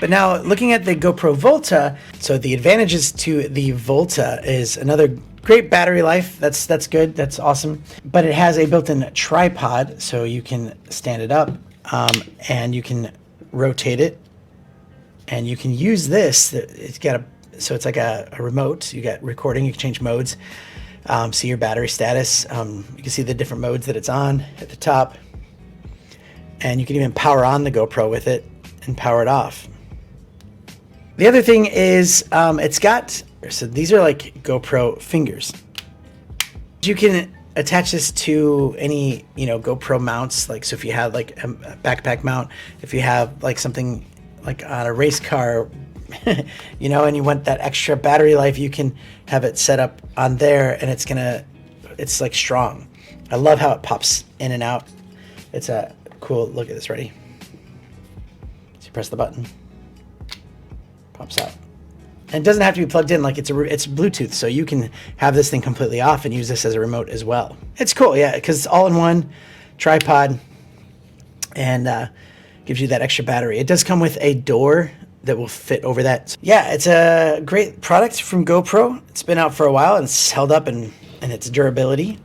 But now looking at the GoPro Volta, so the advantages to the Volta is another great battery life. That's good. That's awesome. But it has a built-in tripod, so you can stand it up and you can rotate it, and you can use this. So it's like a remote. You got recording. You can change modes. See your battery status. You can see the different modes that it's on at the top, and you can even power on the GoPro with it and power it off. The other thing is it's got, so these are like GoPro fingers. You can attach this to any, GoPro mounts. Like, so if you have like a backpack mount, if you have like something like on a race car, and you want that extra battery life, you can have it set up on there, and it's like strong. I love how it pops in and out. It's a cool, look at this, ready? So you press the button. Pops out. And it doesn't have to be plugged in, like it's Bluetooth, so you can have this thing completely off and use this as a remote as well. It's cool, yeah, because it's all in one tripod and gives you that extra battery. It does come with a door that will fit over that. Yeah, it's a great product from GoPro. It's been out for a while and it's held up in its durability.